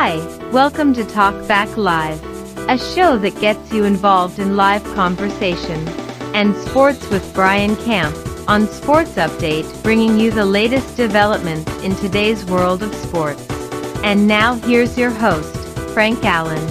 Hi, welcome to Talk Back Live, a show that gets you involved in live conversation and sports with Brian Camp on Sports Update, bringing you the latest developments in today's world of sports. And now here's your host, Frank Allan.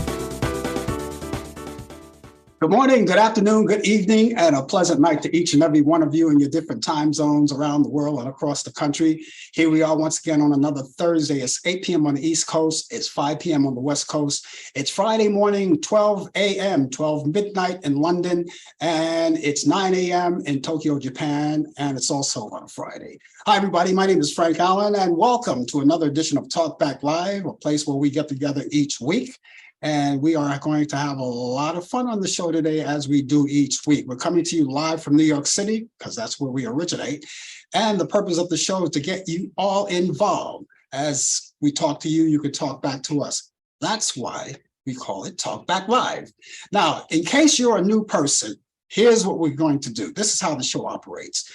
Good morning, good afternoon, good evening, and a pleasant night to each and every one of you in your different time zones around the world and across the country. Here we are once again on another Thursday. It's 8 p.m. on the East Coast. It's 5 p.m. on the West Coast. It's Friday morning, 12 a.m., 12 midnight in London, and it's 9 a.m. in Tokyo, Japan, and it's also on a Friday. Hi, everybody. My name is Frank Allan, and welcome to another edition of Talk Back Live, a place where we get together each week. And we are going to have a lot of fun on the show today, as we do each week. We're coming to you live from New York City, because that's where we originate. And the purpose of the show is to get you all involved. As we talk to you, you can talk back to us. That's why we call it Talk Back Live. Now, in case you're a new person, here's what we're going to do. This is how the show operates.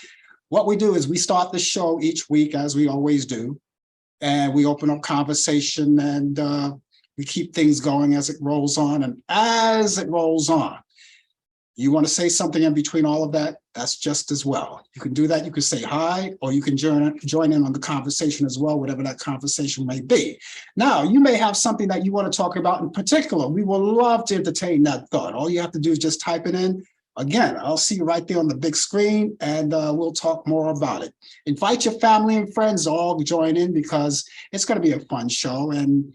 What we do is we start the show each week, as we always do, and we open up conversation, and we keep things going as it rolls on. And as it rolls on, you want to say something in between all of that, that's just as well. You can do that. You can say hi, or you can join in on the conversation as well, whatever that conversation may be. Now, you may have something that you want to talk about in particular. We will love to entertain that thought. All you have to do is just type it in. Again, I'll see you right there on the big screen, and we'll talk more about it. Invite your family and friends to all join in, because it's going to be a fun show. And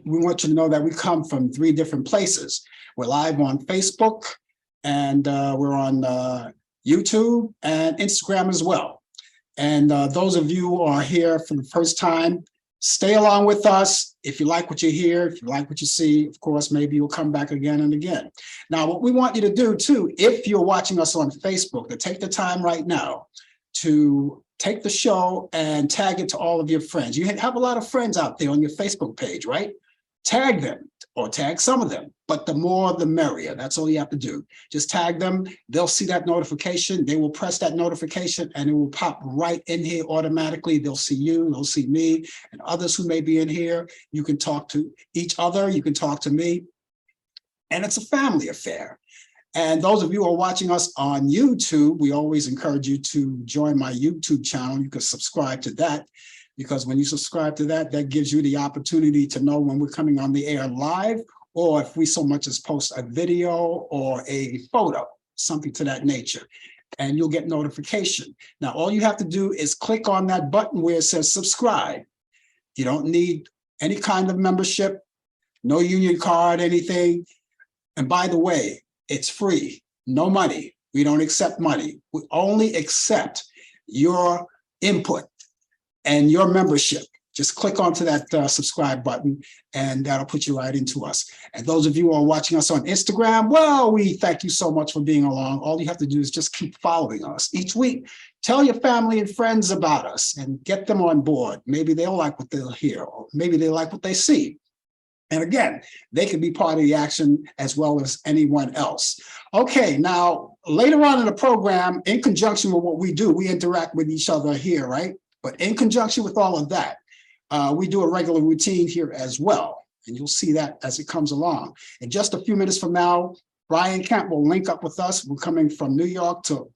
we want you to know that we come from 3 different places. We're live on Facebook, and we're on YouTube and Instagram as well. And those of you who are here for the first time, stay along with us. If you like what you hear, if you like what you see, of course, maybe you'll come back again and again. Now, what we want you to do too, if you're watching us on Facebook, to take the time right now to take the show and tag it to all of your friends. You have a lot of friends out there on your Facebook page, right? Tag them, or tag some of them, but the more the merrier. That's all you have to do. Just tag them. They'll see that notification. They will press that notification, and it will pop right in here automatically. They'll see you, they'll see me, and others who may be in here. You can talk to each other. You can talk to me. And it's a family affair. And those of you who are watching us on YouTube, we always encourage you to join my YouTube channel. You can subscribe to that, because when you subscribe to that, that gives you the opportunity to know when we're coming on the air live, or if we so much as post a video or a photo, something to that nature, and you'll get notification. Now, all you have to do is click on that button where it says subscribe. You don't need any kind of membership, no union card, anything. And by the way, it's free, no money. We don't accept money. We only accept your input and your membership. Just click onto that subscribe button, and that'll put you right into us. And those of you who are watching us on Instagram, well, we thank you so much for being along. All you have to do is just keep following us. Each week, tell your family and friends about us and get them on board. Maybe they'll like what they'll hear, or maybe they like what they see. And again, they can be part of the action as well as anyone else. Okay, now, later on in the program, in conjunction with what we do, we interact with each other here, right? But in conjunction with all of that, we do a regular routine here as well. And you'll see that as it comes along. In just a few minutes from now, Brian Camp will link up with us. We're coming from New York to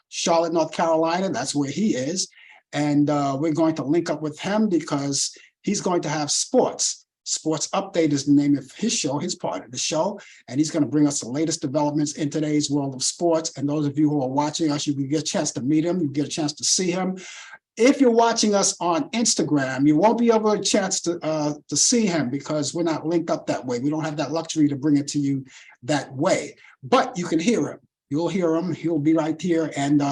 Charlotte, North Carolina. That's where he is. And we're going to link up with him, because he's going to have sports. Sports Update is the name of his show, his part of the show, and he's going to bring us the latest developments in today's world of sports. And those of you who are watching us, you can get a chance to meet him, you get a chance to see him. If you're watching us on Instagram, you won't be able to chance to see him, because we're not linked up that way. We don't have that luxury to bring it to you that way, but you can hear him. You'll hear him. He'll be right here. And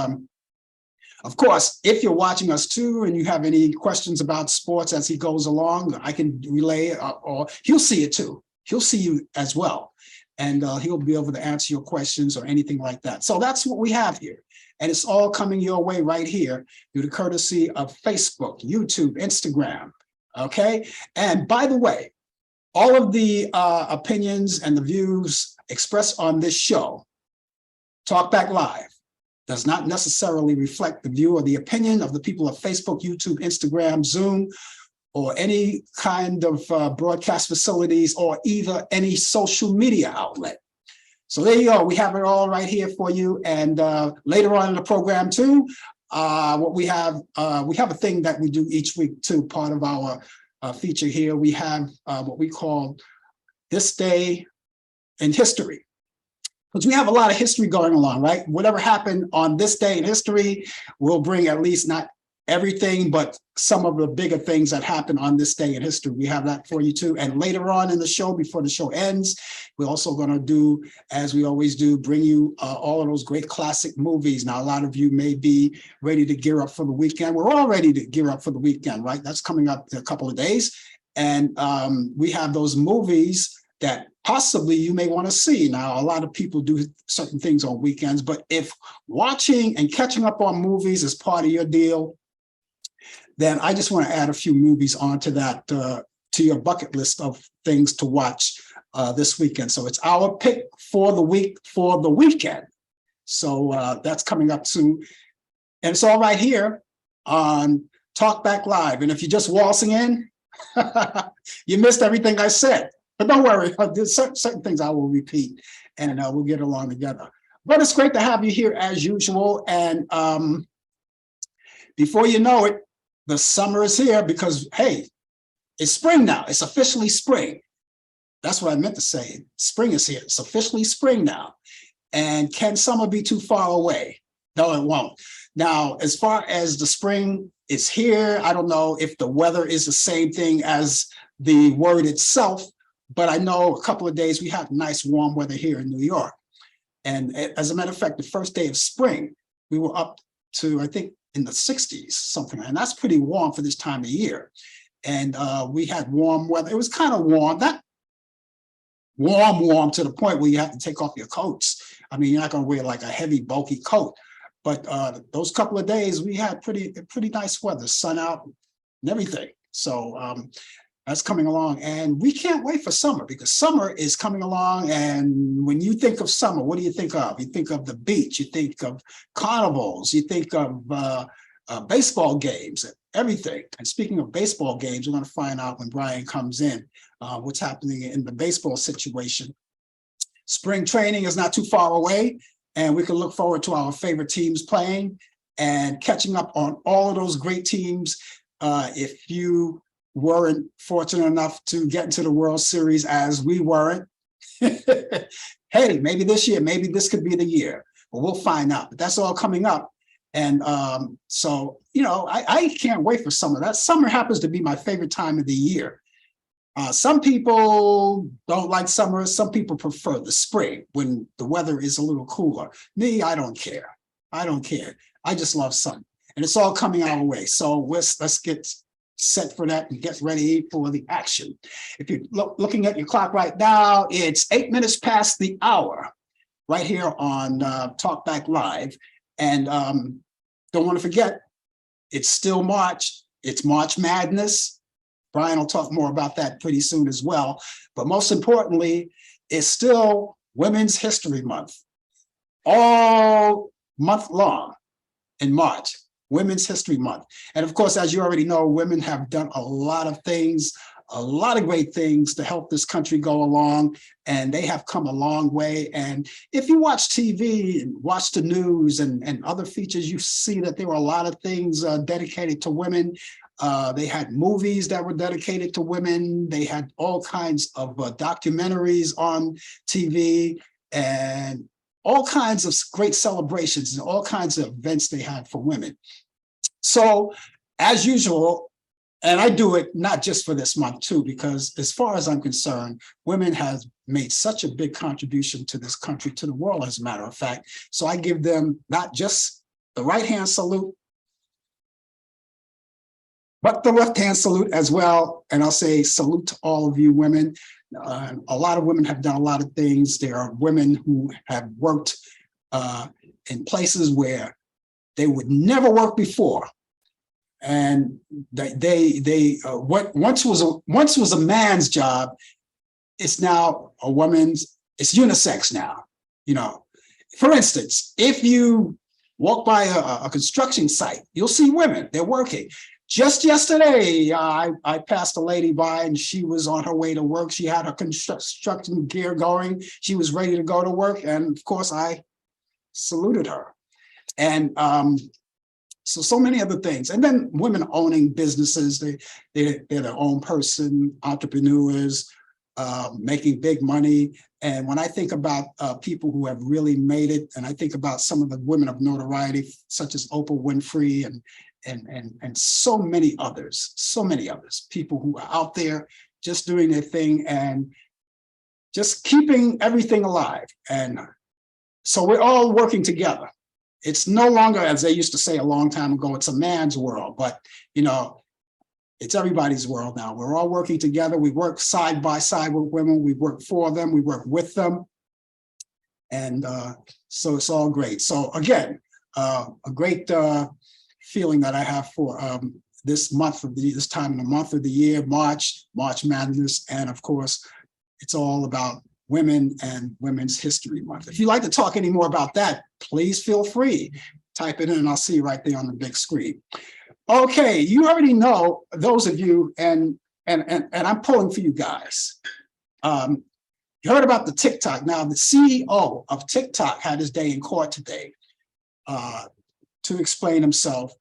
of course, if you're watching us too, and you have any questions about sports as he goes along, I can relay, or he'll see it too. He'll see you as well. And he'll be able to answer your questions or anything like that. So that's what we have here. And it's all coming your way right here through the courtesy of Facebook, YouTube, Instagram. Okay. And by the way, all of the opinions and the views expressed on this show, Talk Back Live, does not necessarily reflect the view or the opinion of the people of Facebook, YouTube, Instagram, Zoom, or any kind of broadcast facilities, or either any social media outlet. So there you go. We have it all right here for you. And later on in the program too, what we have a thing that we do each week too. Part of our feature here, we have what we call This Day in History. Because we have a lot of history going along, right? Whatever happened on this day in history, we'll bring at least not everything, but some of the bigger things that happened on this day in history. We have that for you too. And later on in the show, before the show ends, we're also going to do, as we always do, bring you all of those great classic movies. Now, a lot of you may be ready to gear up for the weekend. We're all ready to gear up for the weekend, right? That's coming up in a couple of days. And we have those movies that possibly you may want to see. Now, a lot of people do certain things on weekends, but if watching and catching up on movies is part of your deal, then I just want to add a few movies onto that, to your bucket list of things to watch this weekend. So it's our pick for the week for the weekend. So that's coming up soon. And it's all right here on Talk Back Live. And if you're just waltzing in, you missed everything I said. But don't worry, there's certain things I will repeat, and we'll get along together. But it's great to have you here as usual. And before you know it, the summer is here because, hey, it's spring now. It's officially spring. That's what I meant to say. Spring is here. It's officially spring now. And can summer be too far away? No, it won't. Now, as far as the spring is here, I don't know if the weather is the same thing as the word itself, but I know a couple of days we have nice warm weather here in New York. And as a matter of fact, the first day of spring, we were up to, I think, in the 60s, something, and that's pretty warm for this time of year. And we had warm weather. It was kind of warm, not warm to the point where you have to take off your coats. I mean, you're not going to wear like a heavy, bulky coat. But those couple of days, we had pretty nice weather, sun out and everything. So that's coming along, and we can't wait for summer because summer is coming along. And when you think of summer, what do you think of? You think of the beach, you think of carnivals, you think of baseball games, and everything. And speaking of baseball games, we're going to find out when Brian comes in what's happening in the baseball situation. Spring training is not too far away, and we can look forward to our favorite teams playing and catching up on all of those great teams. If you weren't fortunate enough to get into the World Series as we weren't, hey, maybe this year, maybe this could be the year, but we'll find out. But that's all coming up. And so, you know, I can't wait for summer. That summer happens to be my favorite time of the year. Some people don't like summer. Some people prefer the spring when the weather is a little cooler. Me, I don't care. I don't care. I just love sun, and it's all coming our way. So let's get set for that and get ready for the action. If you're looking at your clock right now, it's 8 minutes past the hour right here on Talk Back Live. And don't want to forget, it's still March. It's March Madness. Brian will talk more about that pretty soon as well. But most importantly, it's still Women's History Month. All month long in March. Women's History Month. And of course, as you already know, women have done a lot of things, a lot of great things to help this country go along, and they have come a long way. And if you watch TV and watch the news and other features, you see that there were a lot of things dedicated to women. They had movies that were dedicated to women. They had all kinds of documentaries on TV and all kinds of great celebrations and all kinds of events they had for women. So as usual, and I do it not just for this month too, because as far as I'm concerned, women have made such a big contribution to this country, to the world, as a matter of fact. So I give them not just the right hand salute, but the left hand salute as well. And I'll say salute to all of you women. A lot of women have done a lot of things. There are women who have worked in places where they would never work before, and what once was a man's job, it's now a woman's. It's unisex now. You know, for instance, if you walk by a construction site, you'll see women. They're working. Just yesterday, I passed a lady by and she was on her way to work. She had her construction gear going. She was ready to go to work. And of course, I saluted her. And so many other things. And then women owning businesses, they're their own person, entrepreneurs, making big money. And when I think about people who have really made it, and I think about some of the women of notoriety, such as Oprah Winfrey and so many others, people who are out there just doing their thing and just keeping everything alive. And so we're all working together. It's no longer, as they used to say a long time ago, it's a man's world, but it's everybody's world now. We're all working together. We work side by side with women. We work for them. We work with them. And so it's all great. So again, a great feeling that I have for this time of the month of the year, March Madness. And of course, it's all about women and Women's History Month. If you'd like to talk any more about that, please feel free. Type it in and I'll see you right there on the big screen. Okay, you already know, those of you, and I'm pulling for you guys. You heard about the TikTok. Now, the CEO of TikTok had his day in court today to explain himself.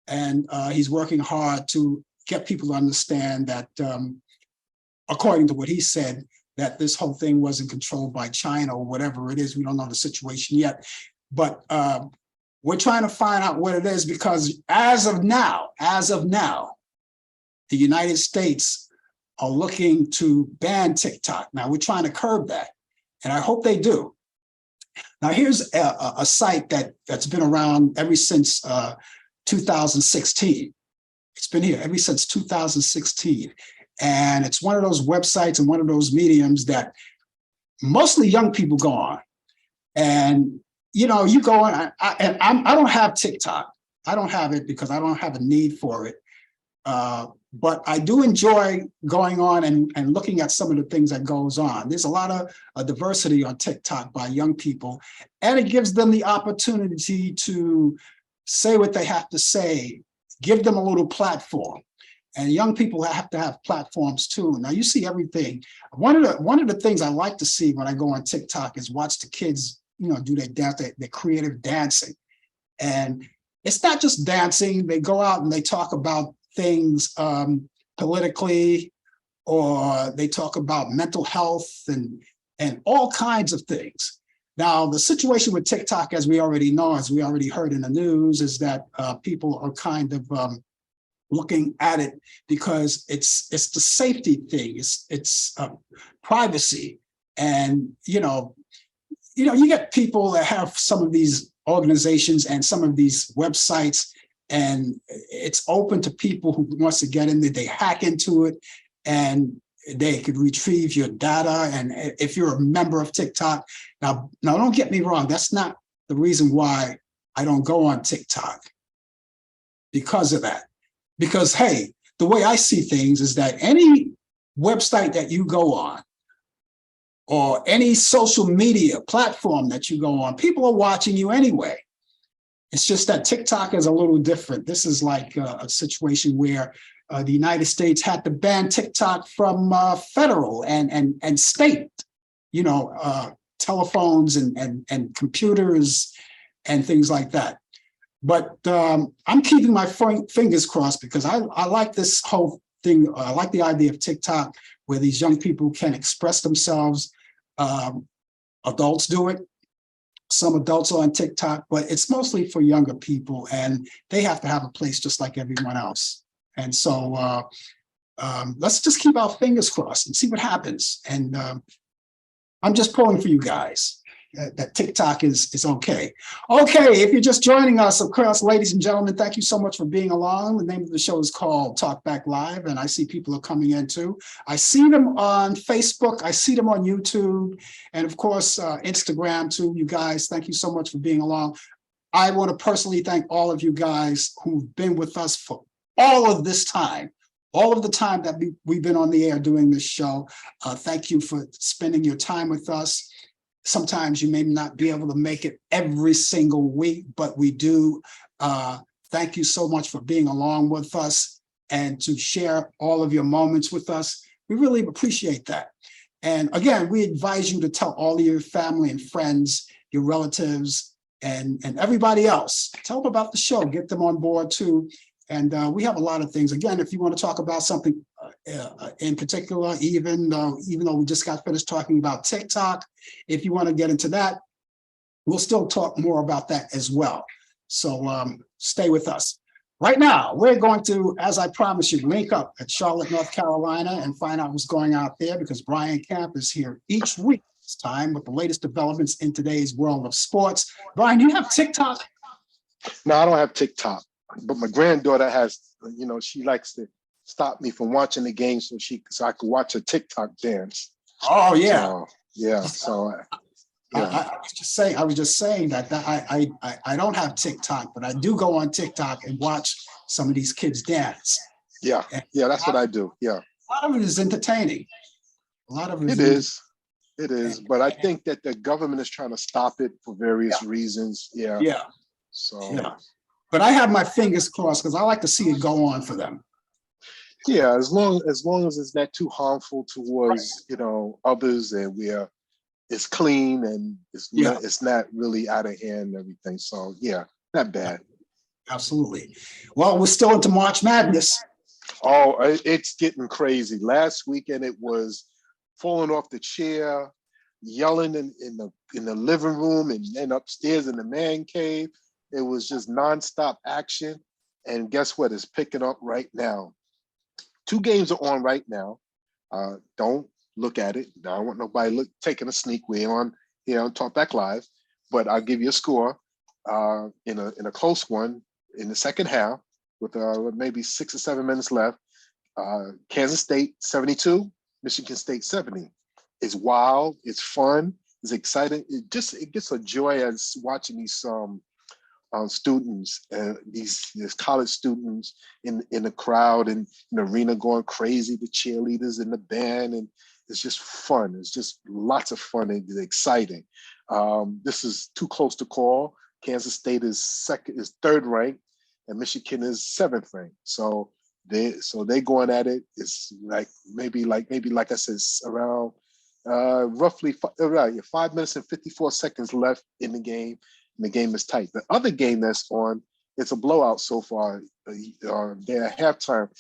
And he's working hard to get people to understand that, according to what he said, that this whole thing wasn't controlled by China or whatever it is. We don't know the situation yet, but we're trying to find out what it is, because as of now, the United States are looking to ban TikTok. Now we're trying to curb that, and I hope they do. Now here's a site that's been around ever since 2016. It's been here ever since 2016. And it's one of those websites and one of those mediums that mostly young people go on. And, you go on, I don't have TikTok. I don't have it because I don't have a need for it. But I do enjoy going on and looking at some of the things that goes on. There's a lot of diversity on TikTok by young people, and it gives them the opportunity to say what they have to say, give them a little platform. And young people have to have platforms too. Now you see everything. One of the things I like to see when I go on TikTok is watch the kids, do their dance, their creative dancing. And it's not just dancing. They go out and they talk about things politically, or they talk about mental health and all kinds of things. Now, the situation with TikTok, as we already know, as we already heard in the news, is that people are kind of looking at it because it's the safety thing, it's privacy, and you get people that have some of these organizations and some of these websites, and it's open to people who wants to get in there. They hack into it, and they could retrieve your data. And if you're a member of TikTok, now don't get me wrong, that's not the reason why I don't go on TikTok, because of that. Because, hey, the way I see things is that any website that you go on or any social media platform that you go on, people are watching you anyway. It's just that TikTok is a little different. This is like a situation where the United States had to ban TikTok from federal and state, telephones and computers and things like that. But I'm keeping my fingers crossed, because I like this whole thing. I like the idea of TikTok, where these young people can express themselves. Adults do it. Some adults are on TikTok, but it's mostly for younger people, and they have to have a place just like everyone else. And so let's just keep our fingers crossed and see what happens. And I'm just pulling for you guys. That TikTok is okay. Okay, if you're just joining us, of course, ladies and gentlemen, thank you so much for being along. The name of the show is called Talk Back Live, and I see people are coming in too. I see them on Facebook, I see them on YouTube, and of course, Instagram too. You guys, thank you so much for being along. I want to personally thank all of you guys who've been with us for all of this time. All of the time that we've been on the air doing this show. Thank you for spending your time with us. Sometimes you may not be able to make it every single week, but we do thank you so much for being along with us and to share all of your moments with us. We really appreciate that. And again, we advise you to tell all of your family and friends, your relatives, and everybody else. Tell them about the show, get them on board too. And we have a lot of things. Again, if you want to talk about something in particular, even though we just got finished talking about TikTok, if you want to get into that, we'll still talk more about that as well. So stay with us. Right now, we're going to, as I promised you, link up at Charlotte, North Carolina and find out what's going on out there, because Brian Camp is here each week this time with the latest developments in today's world of sports. Brian, do you have TikTok? No, I don't have TikTok, but my granddaughter has, she likes to stop me from watching the game so I could watch a TikTok dance. Oh, yeah. So, yeah. So yeah. I was just saying that I don't have TikTok, but I do go on TikTok and watch some of these kids dance. Yeah, that's what I do. Yeah, a lot of it is entertaining. A lot of it is. But I think that the government is trying to stop it for various reasons. Yeah. So yeah, but I have my fingers crossed because I like to see it go on for them. Yeah, as long as it's not too harmful towards others, and it's clean and it's not really out of hand and everything. So yeah, not bad. Absolutely. Well, we're still into March Madness. Oh, it's getting crazy. Last weekend it was falling off the chair, yelling in the living room, and then upstairs in the man cave. It was just nonstop action. And guess what? It's picking up right now. 2 games are on right now. Don't look at it. I don't want nobody taking a sneak. We're on here on Talk Back Live, but I'll give you a score in a close one in the second half with maybe 6 or 7 minutes left. Kansas State 72, Michigan State 70. It's wild. It's fun. It's exciting. It gets a joy as watching these students, these college students in the crowd and in the arena going crazy, the cheerleaders and the band, and it's just fun. It's just lots of fun and exciting. This is too close to call. Kansas State is third ranked, and Michigan is 7th ranked. So they going at it. It's maybe like I said, around roughly 5 minutes and 54 seconds left in the game. And the game is tight. The other game that's on, it's a blowout so far. They're at halftime.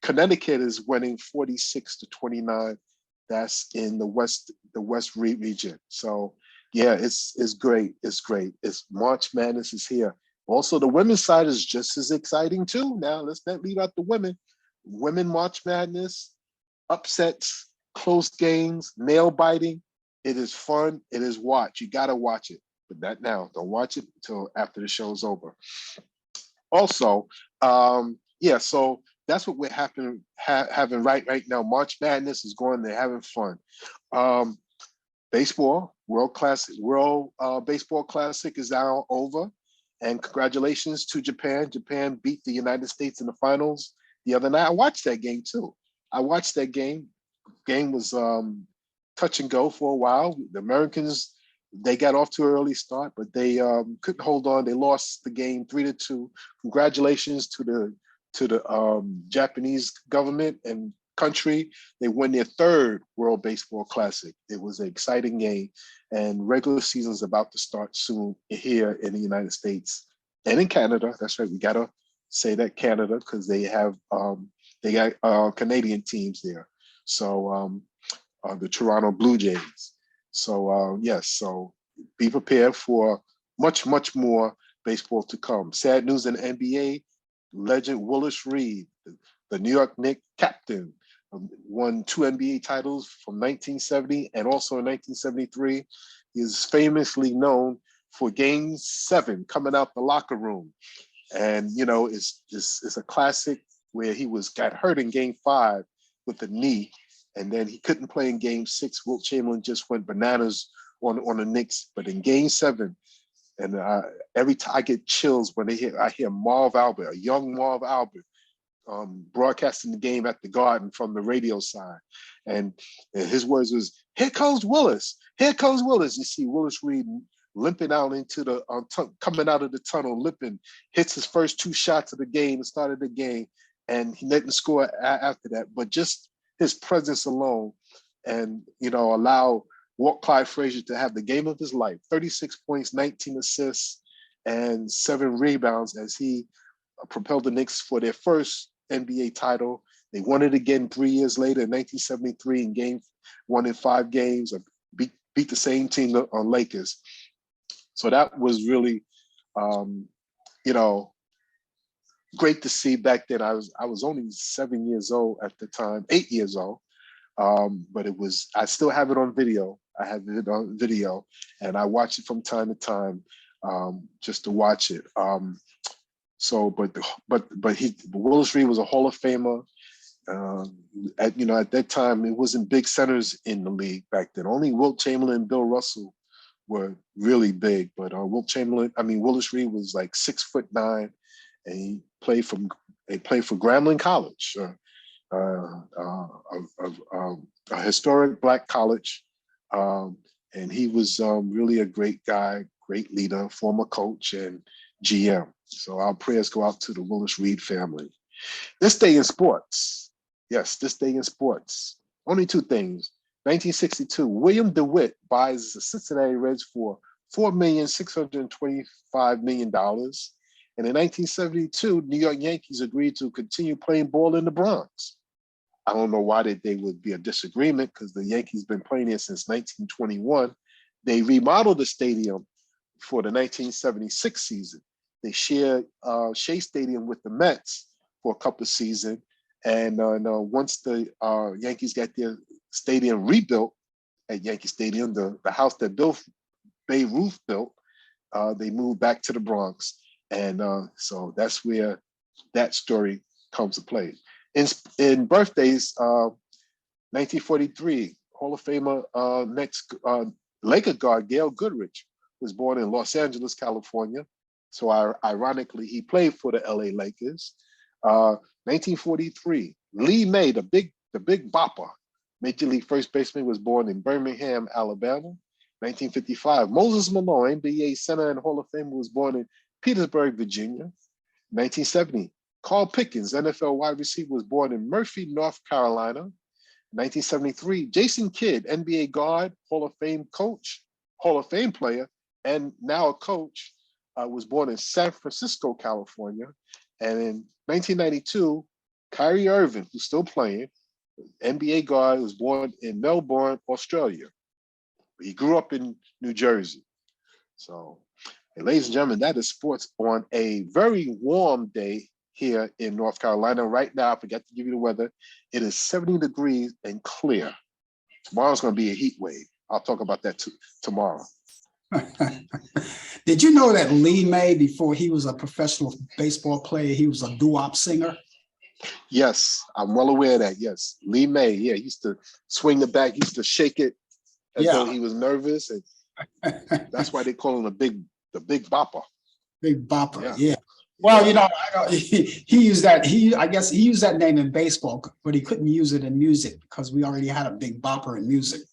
Connecticut is winning 46-29. That's in the West region. So yeah, it's great. It's great. It's March Madness is here. Also, the women's side is just as exciting too. Now let's not leave out the women. Women March Madness, upsets, close games, nail biting. It is fun. It is watch. You gotta watch it. But not now. Don't watch it until after the show's over. Also, so that's what we're having right now. March Madness is going. They're having fun. Baseball, World Baseball Classic is now over. And congratulations to Japan. Japan beat the United States in the finals the other night. I watched that game too. Game was touch and go for a while. The Americans, they got off to an early start, but they couldn't hold on. They lost the game 3-2. Congratulations to the Japanese government and country. They won their 3rd World Baseball Classic. It was an exciting game, and regular season is about to start soon here in the United States and in Canada. That's right. We gotta say that Canada, because they got Canadian teams there. So the Toronto Blue Jays. So yes, so be prepared for much, much more baseball to come. Sad news in the NBA, legend Willis Reed, the New York Knicks captain, won 2 NBA titles from 1970 and also in 1973. He is famously known for Game 7 coming out the locker room. And, it's a classic where he got hurt in Game 5 with the knee, and then he couldn't play in Game 6. Wilt Chamberlain just went bananas on the Knicks. But in Game 7, and every time I get chills when I hear Marv Albert, a young Marv Albert, broadcasting the game at the Garden from the radio side. And his words was, "Here comes Willis. Here comes Willis." You see Willis Reed limping out into the coming out of the tunnel, limping, hits his first 2 shots of the game, started the game, and he didn't score after that. But just his presence alone, and allow Clyde Frazier to have the game of his life: 36 points, 19 assists, and 7 rebounds as he propelled the Knicks for their first NBA title. They won it again 3 years later in 1973 in game 1 in 5 games, beat the same team on Lakers. So that was really, great to see back then. I was only 7 years old at the time, 8 years old, but I still have it on video. I have it on video, and I watch it from time to time just to watch it. But Willis Reed was a Hall of Famer. At that time, it wasn't big centers in the league back then. Only Wilt Chamberlain and Bill Russell were really big. But Willis Reed was like 6'9", and he played for Grambling College, a historic Black college, and he was really a great guy, great leader, former coach and GM. So our prayers go out to the Willis Reed family. This day in sports. Yes, this day in sports. Only 2 things. 1962, William DeWitt buys the Cincinnati Reds for $4,625 million. And in 1972, New York Yankees agreed to continue playing ball in the Bronx. I don't know why they would be a disagreement, because the Yankees been playing here since 1921. They remodeled the stadium for the 1976 season. They shared Shea Stadium with the Mets for a couple of seasons. And once the Yankees got their stadium rebuilt at Yankee Stadium, the house that Babe Ruth built, they moved back to the Bronx. And so that's where that story comes to play. In birthdays, 1943, Hall of Famer Laker guard Gail Goodrich was born in Los Angeles, California. So ironically, he played for the LA Lakers. 1943, Lee May, the big bopper, Major League first baseman, was born in Birmingham, Alabama. 1955, Moses Malone, NBA center and Hall of Famer, was born in Petersburg, Virginia. 1970, Carl Pickens, NFL wide receiver, was born in Murphy, North Carolina. 1973, Jason Kidd, NBA guard, Hall of Fame coach, Hall of Fame player, and now a coach, was born in San Francisco, California. And in 1992, Kyrie Irving, who's still playing, NBA guard, was born in Melbourne, Australia. He grew up in New Jersey. So, ladies and gentlemen, that is sports on a very warm day here in North Carolina. Right now, I forgot to give you the weather. It is 70 degrees and clear. Tomorrow's going to be a heat wave. I'll talk about that tomorrow. Did you know that Lee May, before he was a professional baseball player, he was a doo-wop singer? Yes, I'm well aware of that. Yes, Lee May. Yeah, he used to swing the bat, he used to shake it as though he was nervous, and that's why they call him the big bopper. Big bopper. Yeah. Well, he used that. I guess he used that name in baseball, but he couldn't use it in music because we already had a big bopper in music.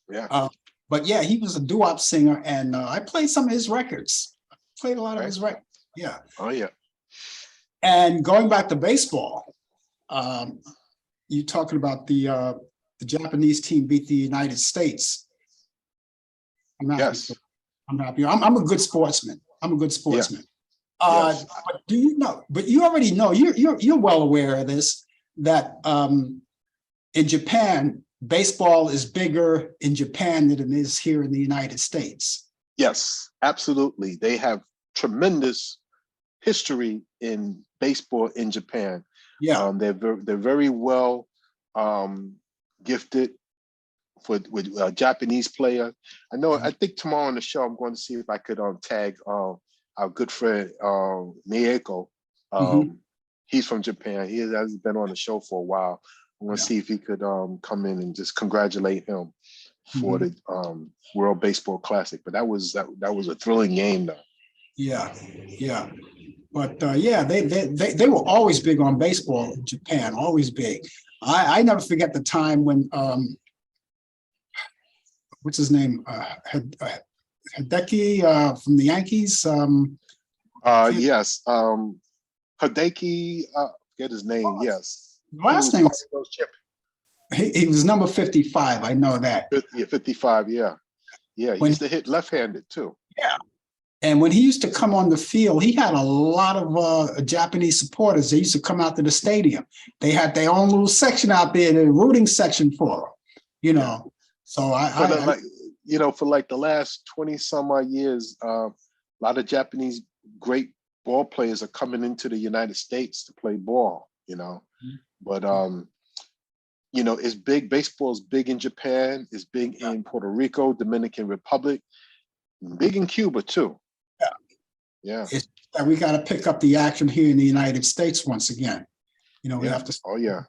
Yeah. But yeah, he was a doo-wop singer, and I played some of his records. Played a lot of his records. Yeah. Oh yeah. And going back to baseball, you talking about the Japanese team beat the United States. I'm happy. I'm happy. I'm a good sportsman. I'm a good sportsman. Yeah. But do you know? But you already know. You're well aware of this, that in Japan, baseball is bigger in Japan than it is here in the United States. Yes, absolutely. They have tremendous history in baseball in Japan. Yeah, they're very well gifted with a Japanese player. I know. I think tomorrow on the show, I'm going to see if I could tag our good friend Mieko. He's from Japan. He has been on the show for a while. I'm going to see if he could come in and just congratulate him for the World Baseball Classic. But that was a thrilling game, though. Yeah. But they were always big on baseball in Japan. Always big. I never forget the time when what's his name Hideki from the Yankees. Yes. Hideki, forget his name. Yes. He Last was name, White Sox champion. he was number 55. I know that. 55, yeah. Yeah, he When used to hit left-handed too. yeah, and when he used to come on the field, he had a lot of Japanese supporters. They used to come out to the stadium. They had their own little section out there, the rooting section for him. You know, so For like the last 20 some odd years, a lot of Japanese great ball players are coming into the United States to play ball, But it's big. Baseball is big in Japan. It's big in Puerto Rico, Dominican Republic, big in Cuba too. Yeah. It's that we got to pick up the action here in the United States once again. We have to. Oh yeah.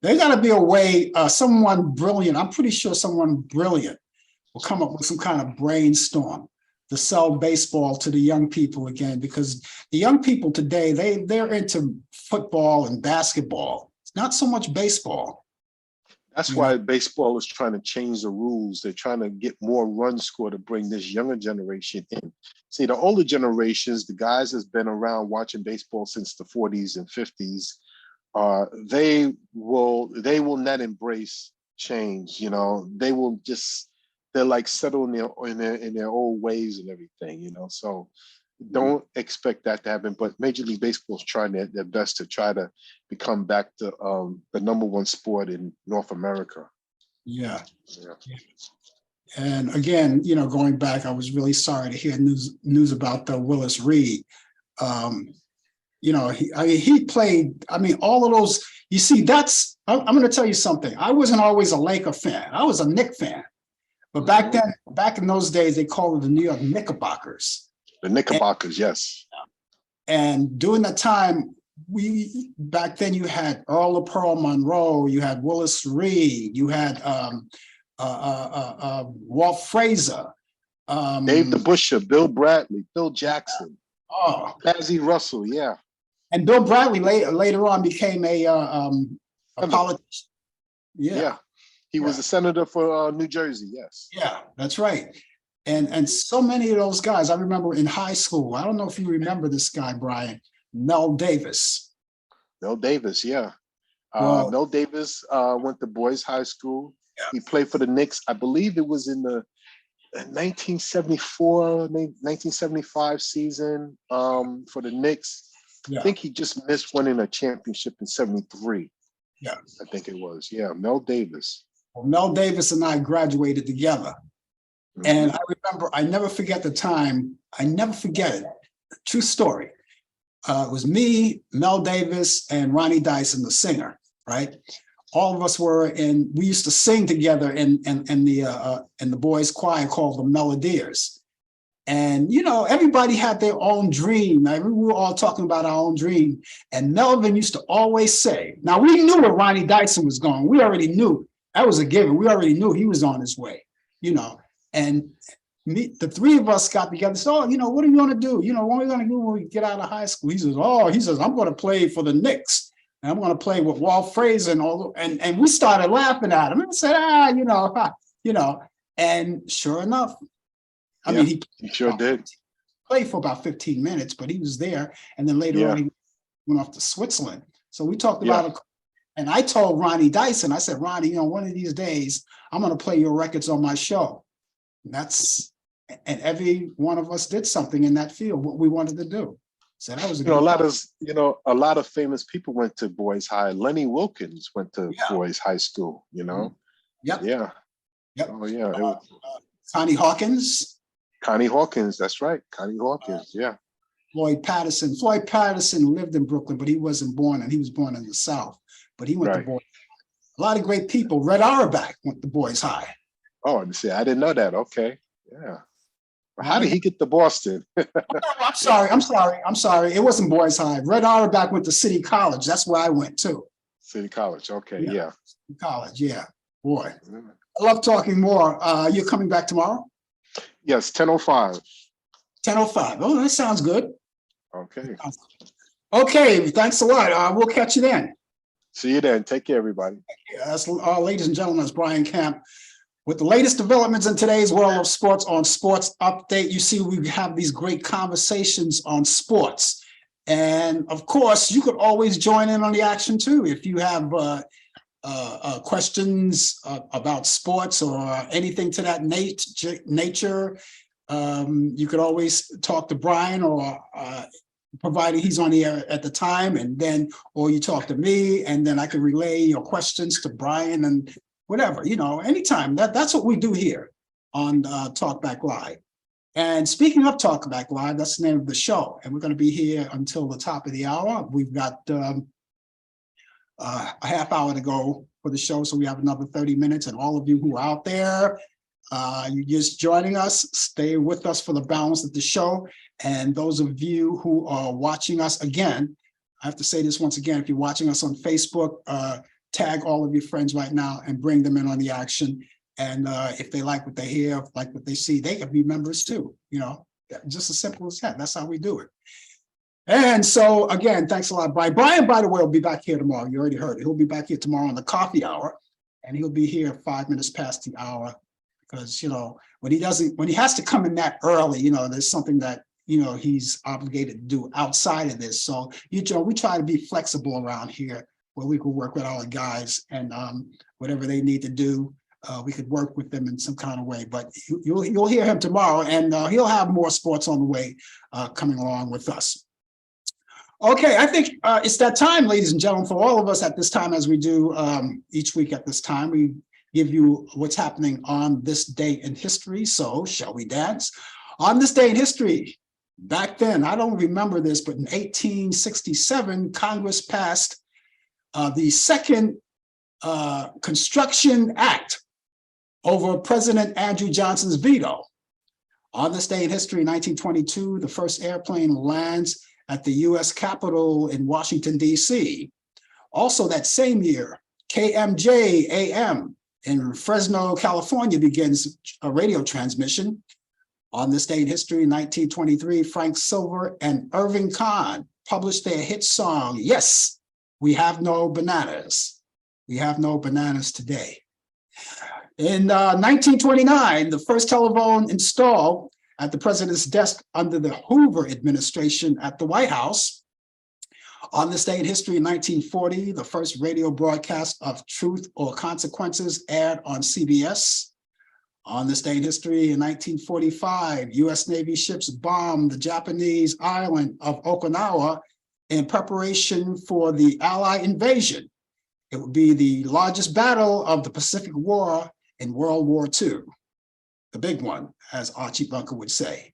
There got to be a way. Someone brilliant. I'm pretty sure someone brilliant will come up with some kind of brainstorm to sell baseball to the young people again, because the young people today, they're into football and basketball. It's not so much baseball. That's why baseball is trying to change the rules. They're trying to get more runs scored to bring this younger generation in. See, the older generations, the guys that's been around watching baseball since the 40s and 50s, they will not embrace change. They will they're like settled in their old ways and everything. So don't expect that to happen. But Major League Baseball is trying their best to try to become back to the number one sport in North America. Yeah. And again, going back, I was really sorry to hear news about the Willis Reed. He played. All of those. You see, I'm going to tell you something. I wasn't always a Laker fan. I was a Knick fan. But back in those days, they called it the New York Knickerbockers. The Knickerbockers, yes. And during that time, back then you had Earl Pearl Monroe, you had Willis Reed, you had Walt Frazier, Dave DeBusschere, Bill Bradley, Phil Jackson, Pazzie Russell, yeah. And Bill Bradley later on became a politician. Yeah. He was a senator for New Jersey, yes. Yeah, that's right. And so many of those guys, I remember in high school, I don't know if you remember this guy, Brian, Mel Davis. Mel Davis, yeah. Mel Davis went to Boys High School. Yeah. He played for the Knicks. I believe it was in the 1974, 1975 season for the Knicks. Yeah. I think he just missed winning a championship in 73. Yeah. I think it was. Yeah, Mel Davis. Well, Mel Davis and I graduated together. Mm-hmm. And I remember, I never forget the time. I never forget it. True story. It was me, Mel Davis, and Ronnie Dyson, the singer, right? All of us we used to sing together in the boys' choir called the Melodiers. And, everybody had their own dream. We were all talking about our own dream. And Melvin used to always say, now we knew where Ronnie Dyson was going. We already knew. That was a given. We already knew he was on his way, And the three of us got together and said, what are you going to do? What are we going to do when we get out of high school? He says, I'm going to play for the Knicks. And I'm going to play with Walt Frazier and we started laughing at him and said, and sure enough, he sure did. Played for about 15 minutes, but he was there. And then later on, he went off to Switzerland. So we talked about it. And I told Ronnie Dyson, I said, Ronnie, one of these days, I'm going to play your records on my show. And every one of us did something in that field, what we wanted to do. So that was a lot of famous people went to Boys High. Lenny Wilkins went to Boys High School, Yep. Yeah. Yep. Oh, yeah. Connie Hawkins. Connie Hawkins, that's right. Connie Hawkins, yeah. Floyd Patterson. Floyd Patterson lived in Brooklyn, but he wasn't born, and he was born in the South. But he went to Boys. A lot of great people. Red Auerbach went to Boys High. Oh, see, I didn't know that. Okay, yeah. How did he get to Boston? I'm sorry. It wasn't Boys High. Red Auerbach went to City College. That's where I went to. City College. Okay, yeah. City College, yeah. Boy, I love talking more. You're coming back tomorrow? Yes, 10:05. 10:05. Oh, that sounds good. Okay. Okay, thanks a lot. We'll catch you then. See you then. Take care, everybody. Ladies and gentlemen, it's Brian Camp With the latest developments in today's world of sports on Sports Update, you see we have these great conversations on sports. And of course, you could always join in on the action too. If you have questions about sports or anything to that nature, you could always talk to Brian, or provided he's on the air at the time, and then, or you talk to me, and then I can relay your questions to Brian and whatever, anytime. That's what we do here on Talkback Live. And speaking of Talkback Live, that's the name of the show. And we're going to be here until the top of the hour. We've got a half hour to go for the show, so we have another 30 minutes. And all of you who are out there, you're just joining us, stay with us for the balance of the show. And those of you who are watching us again, I have to say this once again, if you're watching us on Facebook, tag all of your friends right now and bring them in on the action. And if they like what they hear, like what they see, they can be members too, just as simple as that. That's how we do it. And so again, thanks a lot, Brian. Brian, by the way, will be back here tomorrow. You already heard it. He'll be back here tomorrow on the coffee hour, and he'll be here 5 minutes past the hour, because, when he has to come in that early, there's something that, he's obligated to do outside of this. So, we try to be flexible around here, where we could work with our guys, and whatever they need to do, we could work with them in some kind of way. But you'll hear him tomorrow, and he'll have more sports on the way coming along with us. Okay, I think it's that time, ladies and gentlemen, for all of us at this time, as we do each week at this time. We give you what's happening on this day in history. So shall we dance? On this day in history, back then, I don't remember this, but in 1867, Congress passed the second Construction Act over President Andrew Johnson's veto. On this day in history, 1922, the first airplane lands at the U.S. Capitol in Washington, D.C. Also that same year, KMJ AM in Fresno, California begins a radio transmission. On this day in history, 1923, Frank Silver and Irving Kahn published their hit song, Yes, We Have No Bananas. We have no bananas today. In 1929, the first telephone installed at the president's desk under the Hoover administration at the White House. On this day in history, in 1940, the first radio broadcast of Truth or Consequences aired on CBS. On this day in history, in 1945, U.S. Navy ships bombed the Japanese island of Okinawa in preparation for the Allied invasion. It would be the largest battle of the Pacific War in World War II. The big one, as Archie Bunker would say.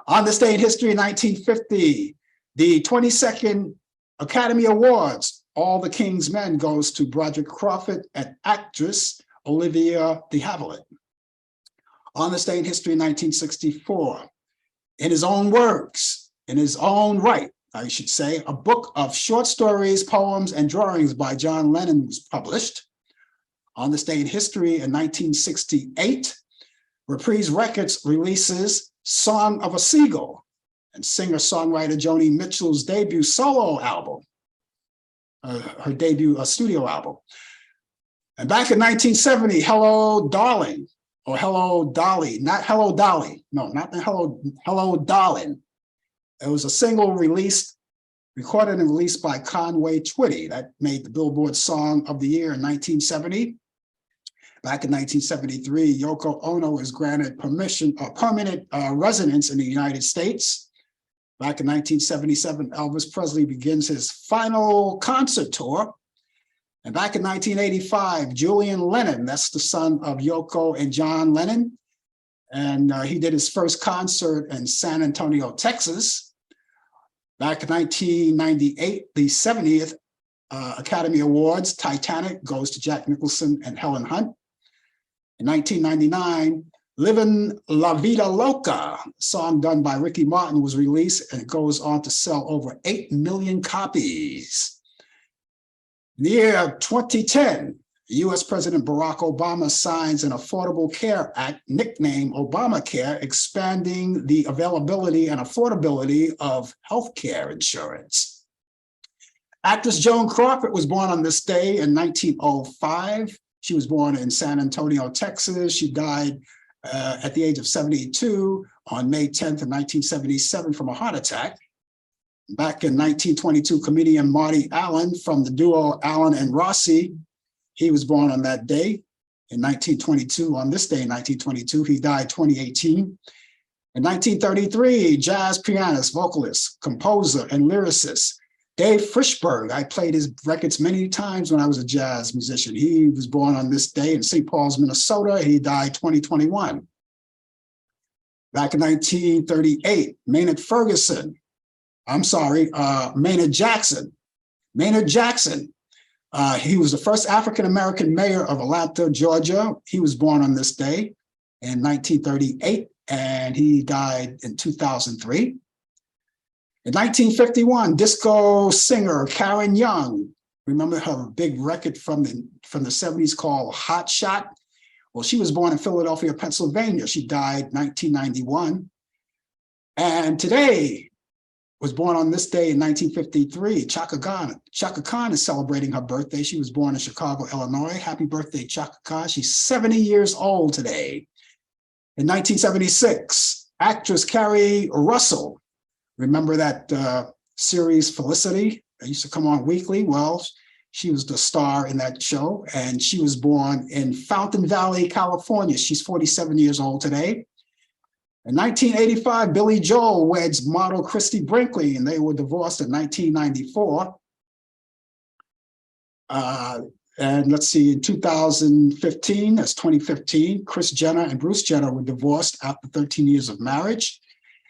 On this day in history, in 1950, the 22nd Academy Awards, All the King's Men, goes to Broderick Crawford and actress Olivia de Havilland. On this day in history, in 1964, in his own words, in his own right, I should say, a book of short stories, poems, and drawings by John Lennon was published. On this day in history, in 1968, Reprise Records releases Song of a Seagull, and singer-songwriter Joni Mitchell's debut solo album, her debut studio album. And back in 1970, Hello Darling, or Hello Dolly, not Hello Dolly, no, not the Hello Darling. It was a single recorded and released by Conway Twitty that made the Billboard Song of the Year in 1970. Back in 1973, Yoko Ono is granted permanent residence in the United States. Back in 1977, Elvis Presley begins his final concert tour. And back in 1985, Julian Lennon, that's the son of Yoko and John Lennon, and he did his first concert in San Antonio, Texas. Back in 1998, the 70th Academy Awards, Titanic, goes to Jack Nicholson and Helen Hunt. In 1999, Livin' La Vida Loca, a song done by Ricky Martin, was released, and it goes on to sell over 8 million copies. In the year 2010, US President Barack Obama signs an Affordable Care Act, nicknamed Obamacare, expanding the availability and affordability of healthcare insurance. Actress Joan Crawford was born on this day in 1905. She was born in San Antonio, Texas. She died at the age of 72 on May 10th of 1977 from a heart attack. Back in 1922, comedian Marty Allan from the duo Allan and Rossi, he was born on that day in 1922. On this day in 1922, he died 2018. In 1933, jazz pianist, vocalist, composer, and lyricist Dave Frischberg. I played his records many times when I was a jazz musician. He was born on this day in St. Paul's, Minnesota. He died 2021. Back in 1938, Maynard Jackson. Maynard Jackson. He was the first African-American mayor of Atlanta, Georgia. He was born on this day in 1938, and he died in 2003. In 1951, disco singer Karen Young, remember her big record from the 70s called Hot Shot? Well, she was born in Philadelphia, Pennsylvania. She died 1991. And today was born on this day in 1953. Chaka Khan is celebrating her birthday. She was born in Chicago, Illinois. Happy birthday, Chaka Khan. She's 70 years old today. In 1976, actress Carrie Russell, remember that series Felicity that used to come on weekly? Well, she was the star in that show, and she was born in Fountain Valley, California. She's 47 years old today. In 1985, Billy Joel weds model Christy Brinkley, and they were divorced in 1994. And let's see, in 2015, that's 2015, Kris Jenner and Bruce Jenner were divorced after 13 years of marriage.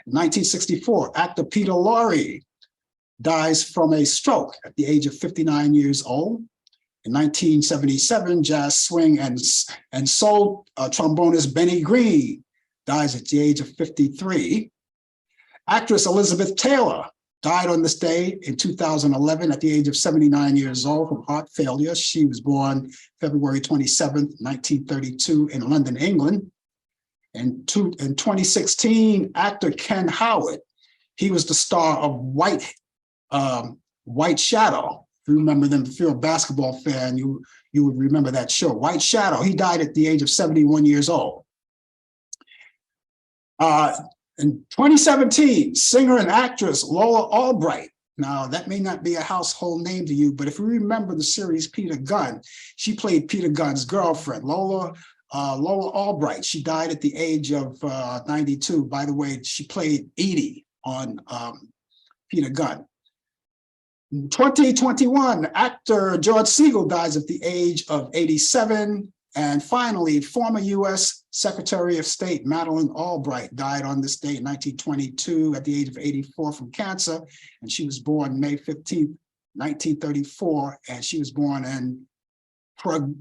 In 1964, actor Peter Lorre dies from a stroke at the age of 59 years old. In 1977, jazz, swing, and soul trombonist Benny Green dies at the age of 53. Actress Elizabeth Taylor died on this day in 2011 at the age of 79 years old from heart failure. She was born February 27th, 1932 in London, England. In 2016, actor Ken Howard, he was the star of White Shadow. If you remember them, if you're a basketball fan, you would remember that show, White Shadow. He died at the age of 71 years old. In 2017, singer and actress Lola Albright. Now, that may not be a household name to you, but if you remember the series Peter Gunn, she played Peter Gunn's girlfriend, Lola Albright. She died at the age of 92. By the way, she played Edie on Peter Gunn. In 2021, actor George Siegel dies at the age of 87. And finally, former U.S. Secretary of State Madeleine Albright died on this date in 1922 at the age of 84 from cancer. And she was born May 15th, 1934. And she was born in Prague,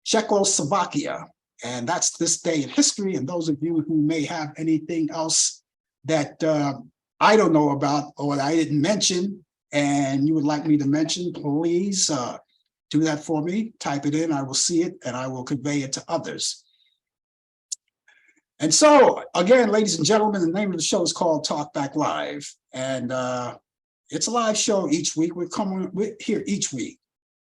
Czechoslovakia. And that's this day in history. And those of you who may have anything else that I don't know about or that I didn't mention and you would like me to mention, please do that for me. Type it in, I will see it, and I will convey it to others. And so, again, ladies and gentlemen, the name of the show is called Talk Back Live. And it's a live show each week. We're here each week.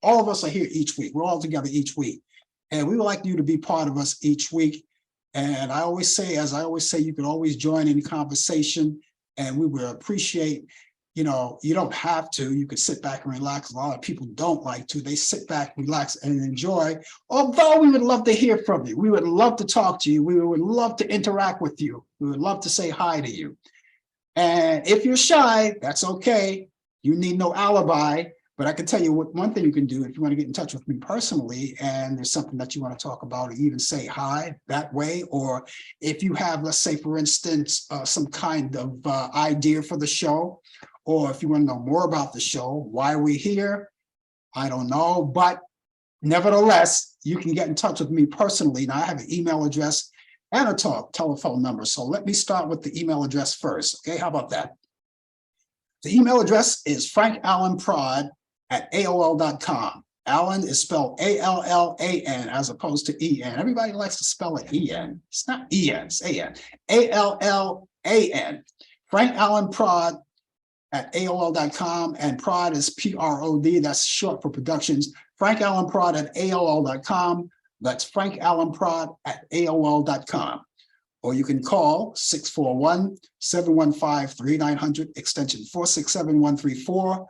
All of us are here each week. We're all together each week. And we would like you to be part of us each week. And I always say, as I always say, you can always join in the conversation, and we will appreciate. You know, you don't have to. You can sit back and relax. A lot of people don't like to. They sit back, relax, and enjoy. Although we would love to hear from you. We would love to talk to you. We would love to interact with you. We would love to say hi to you. And if you're shy, that's okay. You need no alibi. But I can tell you what one thing you can do if you want to get in touch with me personally and there's something that you want to talk about or even say hi that way. Or if you have, let's say, for instance, some kind of idea for the show, or if you want to know more about the show, why we're here, I don't know. But nevertheless, you can get in touch with me personally. Now, I have an email address and a telephone number. So let me start with the email address first. Okay, how about that? The email address is frankallanprod@aol.com. Allan is spelled A-L-L-A-N as opposed to E-N. Everybody likes to spell it E-N. It's not E-N, it's A-N. A-L-L-A-N. frankallanprod frankAllenProd@AOL.com, and prod is PROD, that's short for productions. frankAllenProd@AOL.com, that's frankAllenProd@AOL.com. Or you can call 641-715-3900, extension 467134.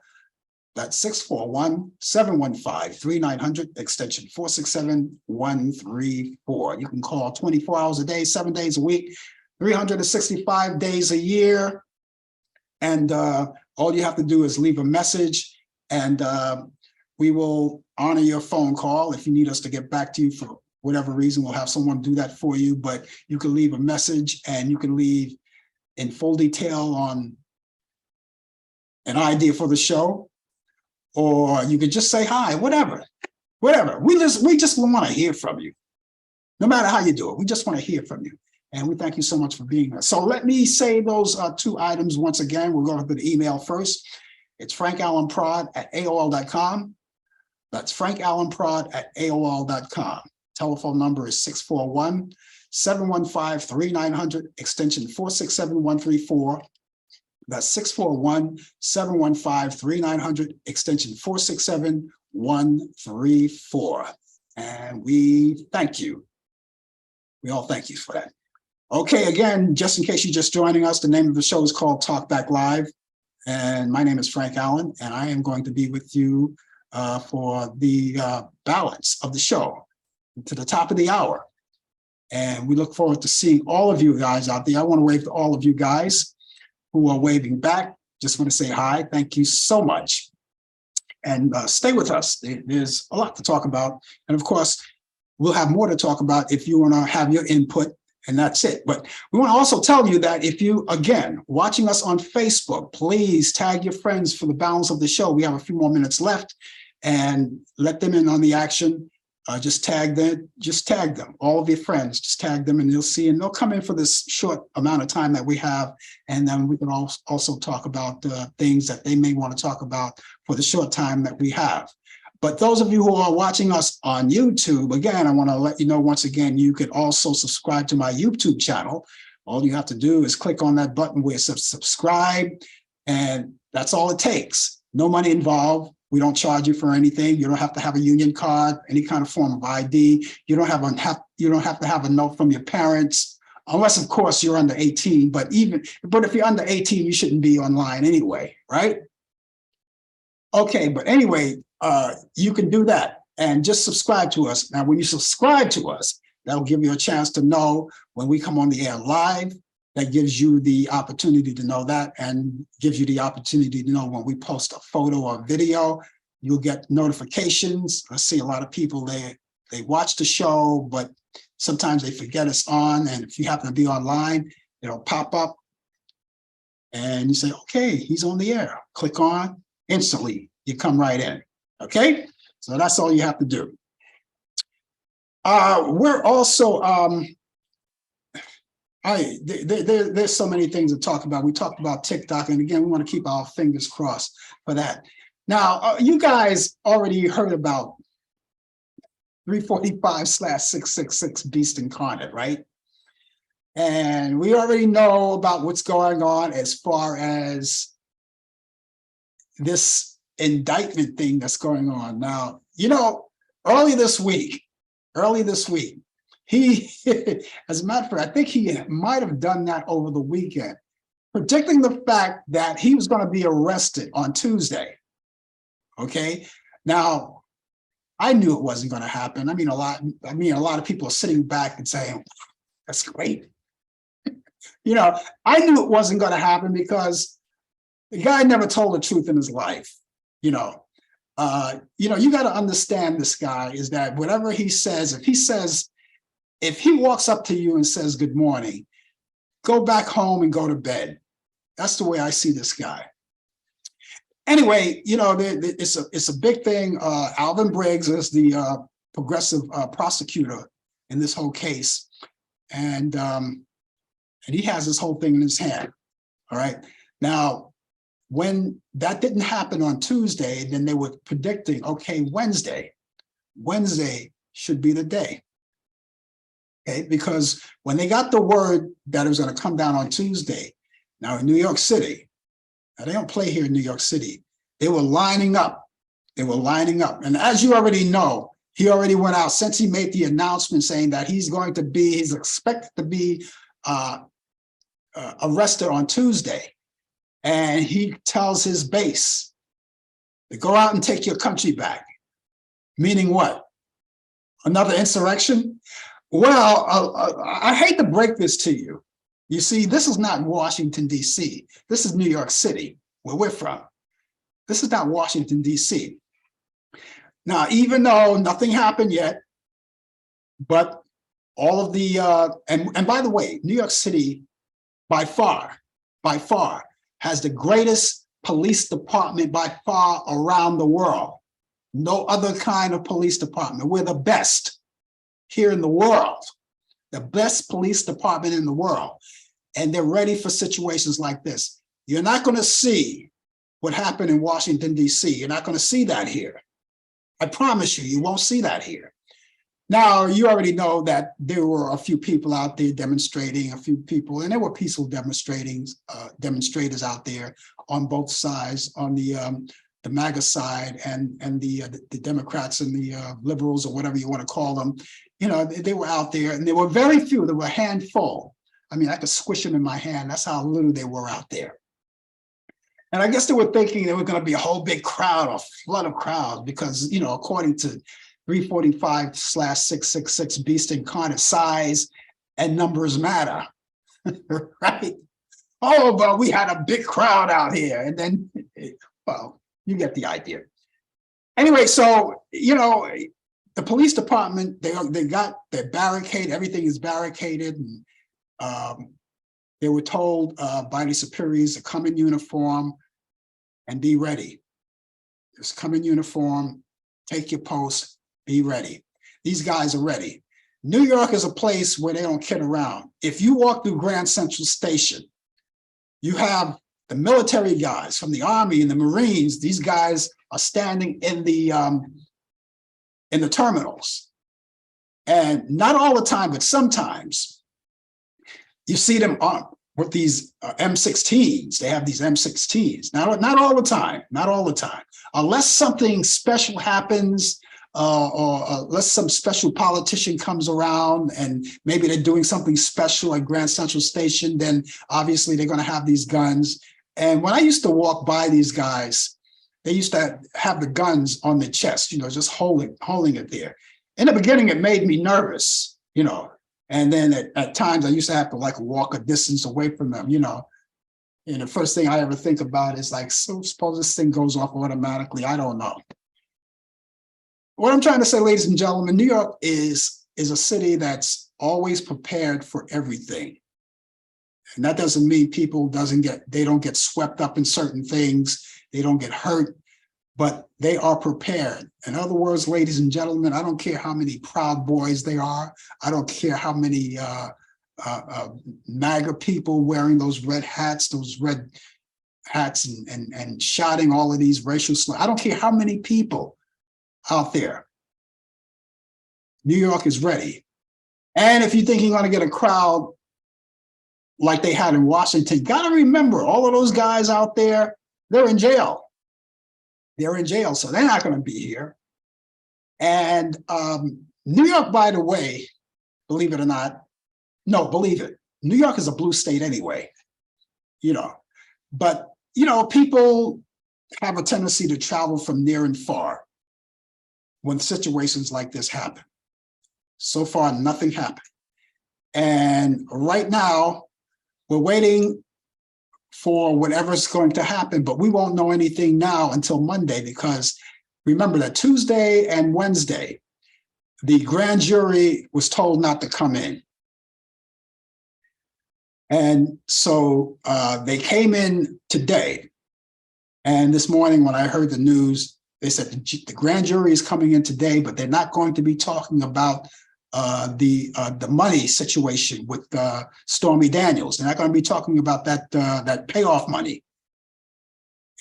That's 641-715-3900, extension 467134. You can call 24 hours a day, 7 days a week, 365 days a year. And all you have to do is leave a message, and we will honor your phone call. If you need us to get back to you for whatever reason, we'll have someone do that for you. But you can leave a message, and you can leave in full detail on an idea for the show, or you could just say hi, whatever. We just want to hear from you. No matter how you do it, we just want to hear from you. And we thank you so much for being here. So let me say those two items once again. We're going to put the email first. It's frankAllenProd@AOL.com. That's frankAllenProd@AOL.com. Telephone number is 641-715-3900, extension 467134. That's 641-715-3900, extension 467134. And we thank you. We all thank you for that. Okay, again, just in case you're just joining us, the name of the show is called Talk Back Live. And my name is Frank Allen, and I am going to be with you for the balance of the show to the top of the hour. And we look forward to seeing all of you guys out there. I want to wave to all of you guys who are waving back. Just want to say hi. Thank you so much. And stay with us. There's a lot to talk about. And of course, we'll have more to talk about if you want to have your input, and that's it. But we want to also tell you that if you, again, watching us on Facebook, please tag your friends for the balance of the show. We have a few more minutes left, and let them in on the action. Just tag them, all of your friends, just tag them, and you'll see, and they'll come in for this short amount of time that we have. And then we can also talk about things that they may want to talk about for the short time that we have. But those of you who are watching us on YouTube, again, I want to let you know once again, you can also subscribe to my YouTube channel. All you have to do is click on that button where it says subscribe, and that's all it takes. No money involved. We don't charge you for anything. You don't have to have a union card, any kind of form of ID. You don't have to have a note from your parents, unless, of course, you're under 18. But if you're under 18, you shouldn't be online anyway, right? Okay, but anyway, you can do that and just subscribe to us. Now, when you subscribe to us, that'll give you a chance to know when we come on the air live. That gives you the opportunity to know that, and gives you the opportunity to know when we post a photo or video. You'll get notifications. I see a lot of people, they watch the show, but sometimes they forget it's on. And if you happen to be online, it'll pop up and you say, okay, he's on the air. Click on, instantly, you come right in. Okay, so that's all you have to do. We're also, there's so many things to talk about. We talked about TikTok, and again, we want to keep our fingers crossed for that. Now, you guys already heard about 345/666 Beast Incarnate, right? And we already know about what's going on as far as this indictment thing that's going on. Now, you know, early this week, he, as a matter of fact, I think he might have done that over the weekend, predicting the fact that he was going to be arrested on Tuesday. Okay, now I knew it wasn't going to happen. I mean, a lot of people are sitting back and saying, "That's great." You know, I knew it wasn't going to happen because the guy never told the truth in his life. You got to understand this guy is that whatever he says, if he walks up to you and says, good morning, go back home and go to bed. That's the way I see this guy. Anyway, it's a big thing. Alvin Briggs is the progressive prosecutor in this whole case. And he has this whole thing in his hand. All right. Now, when that didn't happen on Tuesday, then they were predicting, okay, Wednesday should be the day. Okay, because when they got the word that it was going to come down on Tuesday, now in New York City, Now, they don't play here in New York City. They were lining up. They were lining up. And as you already know, he already went out since he made the announcement saying that he's expected to be arrested on Tuesday. And he tells his base to go out and take your country back. Meaning what? Another insurrection? Well, I hate to break this to you. You see, this is not Washington, D.C. This is New York City, where we're from. This is not Washington, D.C. Now, even though nothing happened yet, but all of the, and by the way, New York City, by far, has the greatest police department by far around the world. No other kind of police department. We're the best here in the world, the best police department in the world. And they're ready for situations like this. You're not going to see what happened in Washington, D.C. You're not going to see that here. I promise you, you won't see that here. Now, you already know that there were a few people out there demonstrating, and there were peaceful demonstrators out there on both sides, on the MAGA side and the Democrats and the liberals, or whatever you want to call them. You know, they were out there, and there were very few. There were a handful. I mean, I could squish them in my hand. That's how little they were out there. And I guess they were thinking there was going to be a whole big crowd, a flood of crowds, because, you know, according to 345/666 Beast Incarnate, size and numbers matter, right? Oh, but we had a big crowd out here. And then, well, you get the idea. Anyway, so, you know, the police department, they got their barricade, everything is barricaded. And, they were told by the superiors to come in uniform and be ready. Just come in uniform, take your post, be ready. These guys are ready. New York is a place where they don't kid around. If you walk through Grand Central Station, you have the military guys from the Army and the Marines. These guys are standing in the terminals. And not all the time, but sometimes you see them with these M16s. They have these M16s. Not all the time, not all the time. Unless something special happens, or unless some special politician comes around and maybe they're doing something special at Grand Central Station, then obviously they're going to have these guns. And when I used to walk by these guys, they used to have the guns on their chest, you know, just holding it there. In the beginning, it made me nervous, you know. And then at times I used to have to like walk a distance away from them, you know. And the first thing I ever think about is like, so suppose this thing goes off automatically. I don't know. What I'm trying to say, ladies and gentlemen, New York is a city that's always prepared for everything. And that doesn't mean people don't get swept up in certain things. They don't get hurt, but they are prepared. In other words, ladies and gentlemen, I don't care how many Proud Boys they are. I don't care how many MAGA people wearing those red hats and shouting all of these racial slurs. I don't care how many people out there. New York is ready. And if you think you're going to get a crowd like they had in Washington, got to remember all of those guys out there, they're in jail. They're in jail, so they're not going to be here. And New York, by the way, believe it or not, no, believe it, New York is a blue state anyway, you know. But, you know, people have a tendency to travel from near and far when situations like this happen. So far, nothing happened. And right now, we're waiting for whatever's going to happen, but we won't know anything now until Monday, because remember that Tuesday and Wednesday, the grand jury was told not to come in. And so they came in today. And this morning when I heard the news, they said the grand jury is coming in today, but they're not going to be talking about the money situation with Stormy Daniels. They're not going to be talking about that payoff money.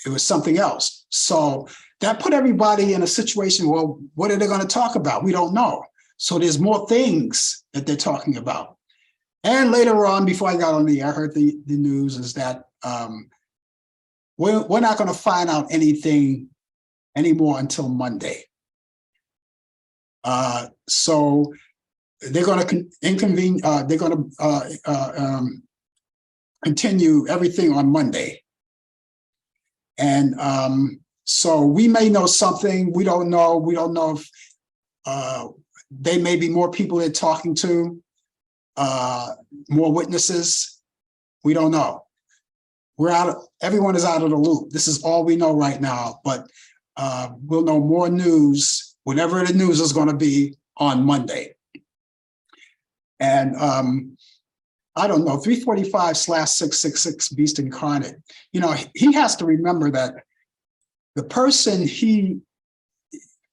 It was something else. So that put everybody in a situation, well, what are they going to talk about? We don't know. So there's more things that they're talking about. And later on, before I got on the air, I heard the news is that, we're not going to find out anything anymore until Monday. So they're going to continue everything on Monday. And so we may know something. We don't know. We don't know if they may be more people they're talking to, more witnesses. We don't know. Everyone is out of the loop. This is all we know right now, but we'll know more news, whatever the news is going to be, on Monday. And I don't know, 345/666 Beast Incarnate, you know, he has to remember that the person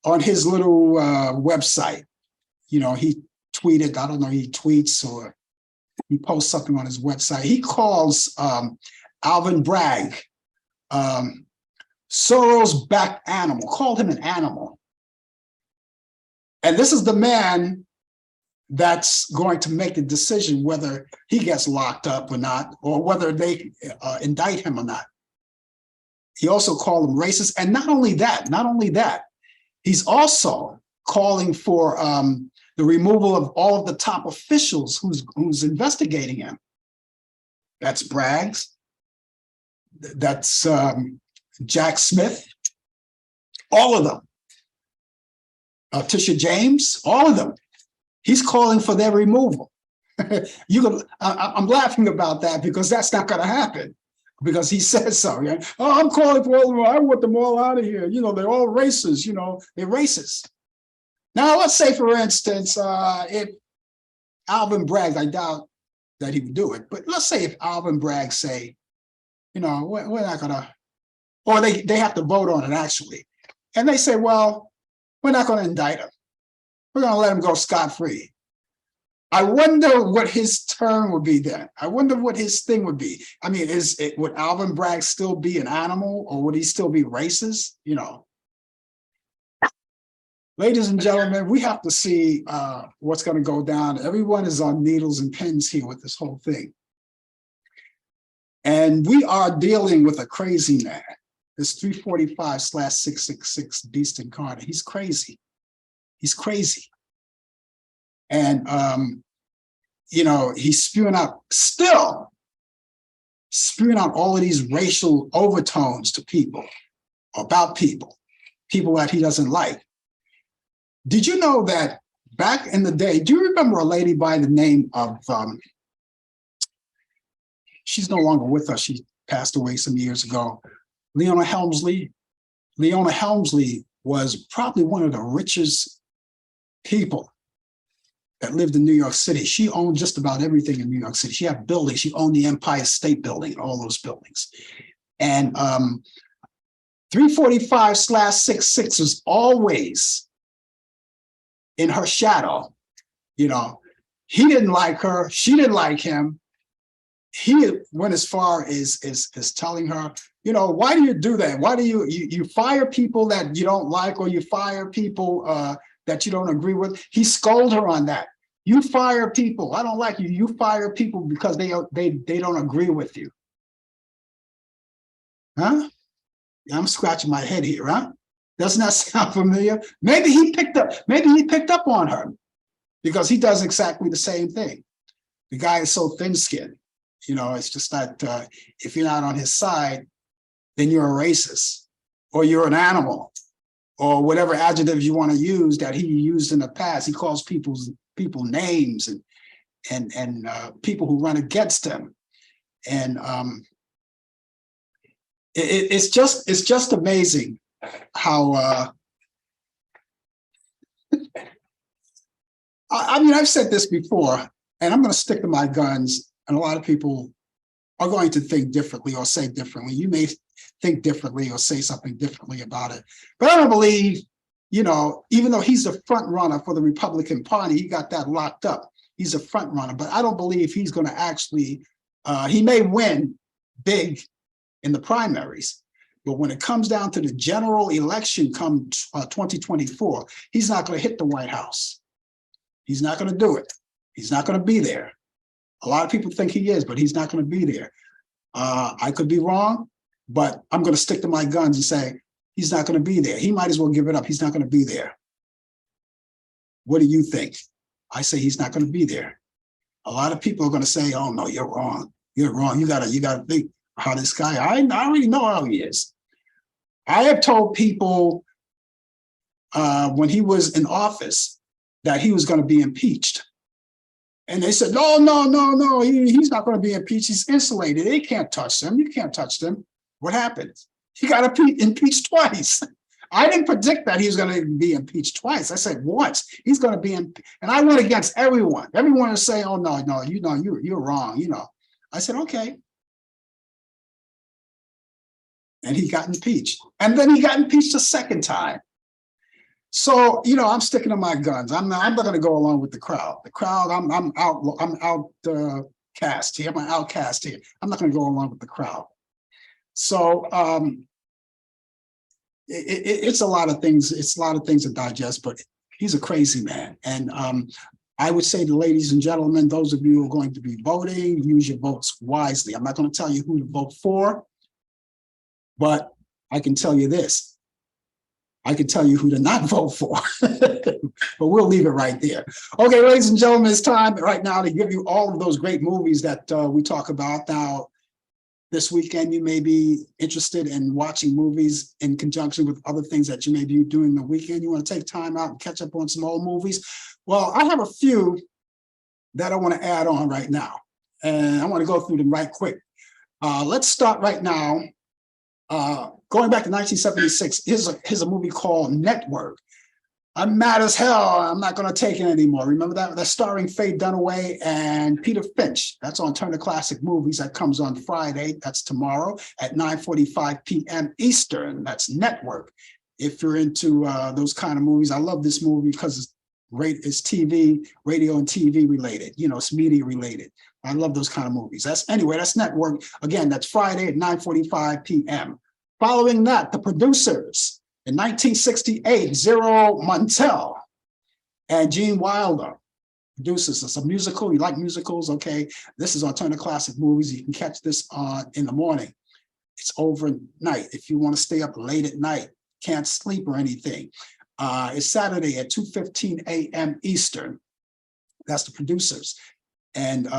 on his little website, you know, he tweeted, I don't know, he tweets or he posts something on his website. He calls Alvin Bragg Soros-backed animal, called him an animal. And this is the man that's going to make the decision whether he gets locked up or not, or whether they indict him or not. He also called him racist. And not only that, he's also calling for the removal of all of the top officials who's investigating him. That's Bragg's, that's Jack Smith, all of them. Tisha James, all of them. He's calling for their removal. I'm laughing about that because that's not going to happen, because he says so. Yeah? Oh, I'm calling for all of them. I want them all out of here. You know, they're all racist. You know, they're racist. Now, let's say, for instance, if Alvin Bragg, I doubt that he would do it, but let's say if Alvin Bragg say, you know, we're not going to, or they have to vote on it actually, and they say, well, we're not going to indict him. We're going to let him go scot-free. I wonder what his turn would be then. I wonder what his thing would be. I mean, would Alvin Bragg still be an animal, or would he still be racist? You know, ladies and gentlemen, we have to see what's going to go down. Everyone is on needles and pins here with this whole thing. And we are dealing with a crazy man. This 345/666 Beast Incarnate. He's crazy. He's crazy. And, you know, he's still spewing out all of these racial overtones to people, about people that he doesn't like. Did you know that back in the day, do you remember a lady by the name of, she's no longer with us, she passed away some years ago, Leona Helmsley? Leona Helmsley was probably one of the richest people that lived in New York City. She owned just about everything in New York City. She had buildings. She owned the Empire State Building, all those buildings. And 345/66 was always in her shadow. You know, he didn't like her. She didn't like him. He went as far as telling her, you know, why do you do that? Why do you fire people that you don't like, or you fire people that you don't agree with? He scolded her on that. You fire people. I don't like you. You fire people because they don't agree with you. Huh? I'm scratching my head here, huh? Doesn't that sound familiar? Maybe he picked up on her, because he does exactly the same thing. The guy is so thin-skinned. You know, it's just that if you're not on his side, then you're a racist, or you're an animal, or whatever adjective you want to use that he used in the past. He calls people names and people who run against him. And it's just amazing how I mean, I've said this before, and I'm going to stick to my guns, and a lot of people are going to think differently or say differently. You may think differently or say something differently about it. But I don't believe, you know, even though he's the front runner for the Republican Party, he got that locked up. He's a front runner, but I don't believe he's going to actually, he may win big in the primaries, but when it comes down to the general election come 2024, he's not going to hit the White House. He's not going to do it. He's not going to be there. A lot of people think he is, but he's not going to be there. I could be wrong, but I'm going to stick to my guns and say, he's not going to be there. He might as well give it up. He's not going to be there. What do you think? I say he's not going to be there. A lot of people are going to say, oh, no, you're wrong. You're wrong. You gotta think how this guy, I already know how he is. I have told people when he was in office that he was going to be impeached. And they said, no, he's not going to be impeached. He's insulated. They can't touch him. You can't touch him. What happened? He got impeached twice. I didn't predict that he was going to be impeached twice. I said once. He's going to be and I went against everyone. Everyone was saying, oh, no, you're wrong, I said, okay. And he got impeached. And then he got impeached a second time. So, I'm sticking to my guns. I'm not going to go along with the crowd. The crowd, I'm outcast here. I'm an outcast here. I'm not going to go along with the crowd. So it's a lot of things. It's a lot of things to digest, but he's a crazy man. And I would say to ladies and gentlemen, those of you who are going to be voting, use your votes wisely. I'm not going to tell you who to vote for, but I can tell you this. I can tell you who to not vote for, but we'll leave it right there. Okay, ladies and gentlemen, it's time right now to give you all of those great movies that we talk about. Now, this weekend, you may be interested in watching movies in conjunction with other things that you may be doing the weekend. You want to take time out and catch up on some old movies. Well, I have a few that I want to add on right now, and I want to go through them right quick. Let's start right now. Going back to 1976, here's a movie called Network. I'm mad as hell. I'm not going to take it anymore. Remember that? That's starring Faye Dunaway and Peter Finch. That's on Turner Classic Movies. That comes on Friday. That's tomorrow at 9:45 p.m. Eastern. That's Network. If you're into those kind of movies, I love this movie because it's TV, radio and TV related. It's media related. I love those kind of movies. That's Network. Again, that's Friday at 9:45 p.m. Following that, The Producers. In 1968, Zero Montel and Gene Wilder produces. It's a musical. You like musicals? Okay. This is on Turner Classic Movies. You can catch this in the morning. It's overnight. If you want to stay up late at night, can't sleep or anything. It's Saturday at 2:15 a.m. Eastern. That's The Producers. And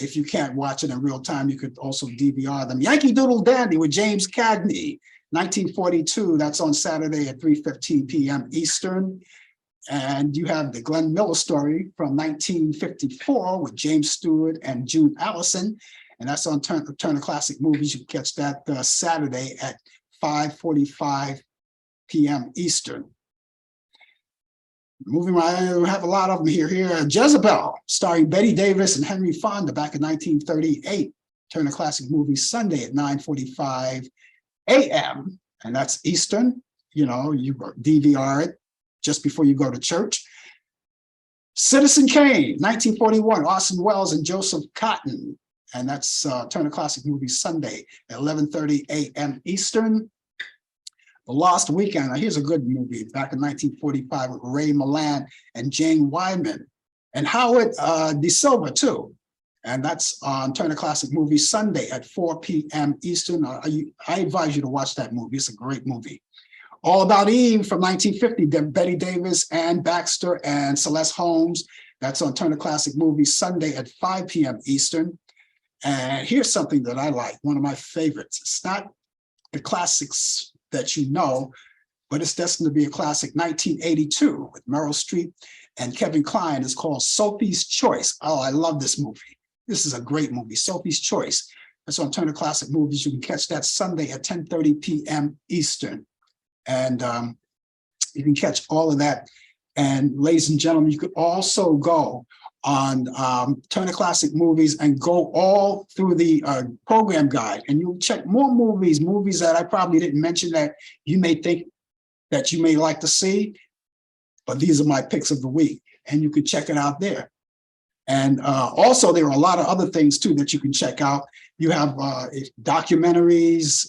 if you can't watch it in real time, you could also DVR them. Yankee Doodle Dandy with James Cagney. 1942, that's on Saturday at 3:15 p.m. Eastern. And you have the Glenn Miller Story from 1954 with James Stewart and June Allison. And that's on Turner Classic Movies. You can catch that Saturday at 5:45 p.m. Eastern. Moving on, I have a lot of them here. Jezebel, starring Betty Davis and Henry Fonda back in 1938. Turner Classic Movies Sunday at 9:45 a.m. and that's Eastern. You DVR it just before you go to church. Citizen Kane, 1941, Orson Welles and Joseph Cotton, and that's Turner Classic Movies Sunday at 11:30 a.m. Eastern. The Lost Weekend. Now, here's a good movie back in 1945 with Ray Milland and Jane Wyman and Howard De Silva too. And that's on Turner Classic Movies Sunday at 4 p.m. Eastern. I advise you to watch that movie. It's a great movie. All About Eve from 1950, Betty Davis, Ann Baxter, and Celeste Holmes. That's on Turner Classic Movies Sunday at 5 p.m. Eastern. And here's something that I like, one of my favorites. It's not the classics that you know, but it's destined to be a classic. 1982 with Meryl Streep and Kevin Kline. It's called Sophie's Choice. Oh, I love this movie. This is a great movie, Sophie's Choice. That's on Turner Classic Movies. You can catch that Sunday at 10:30 p.m. Eastern. And you can catch all of that. And ladies and gentlemen, you could also go on Turner Classic Movies and go all through the program guide. And you'll check more movies that I probably didn't mention that you may think that you may like to see. But these are my picks of the week. And you can check it out there. And also, there are a lot of other things, too, that you can check out. You have documentaries,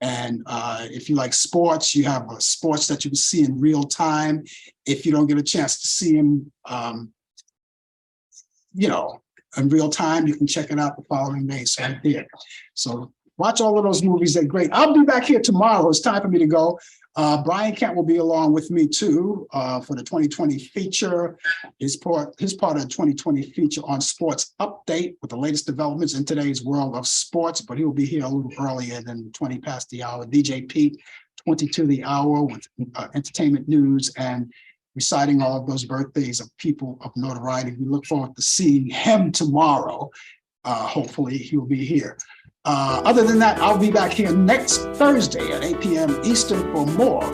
and if you like sports, you have sports that you can see in real time. If you don't get a chance to see them, in real time, you can check it out the following day. So right there. So Watch all of those movies. They're great. I'll be back here tomorrow. It's time for me to go. Brian Kemp will be along with me too for the 2020 feature. His part of the 2020 feature on Sports Update with the latest developments in today's world of sports. But he will be here a little earlier than 20 past the hour. DJ Pete, 22 the hour with entertainment news and reciting all of those birthdays of people of notoriety. We look forward to seeing him tomorrow. Hopefully he'll be here. Other than that, I'll be back here next Thursday at 8 p.m. Eastern for more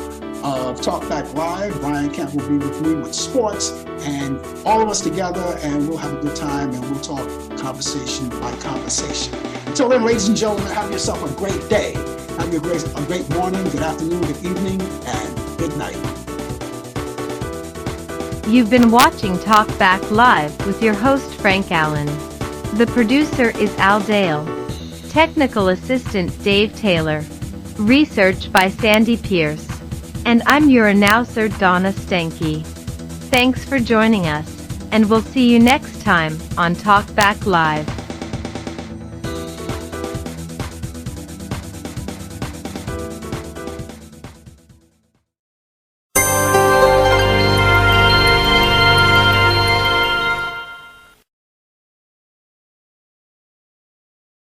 of Talk Back Live. Brian Kemp will be with me with sports and all of us together, and we'll have a good time and we'll talk conversation by conversation. Until then, ladies and gentlemen, have yourself a great day. Have a great morning, good afternoon, good evening, and good night. You've been watching Talk Back Live with your host Frank Allan. The producer is Al Dale. Technical assistant Dave Taylor. Research by Sandy Pierce. And I'm your announcer Donna Stenke. Thanks for joining us, and we'll see you next time on Talk Back Live.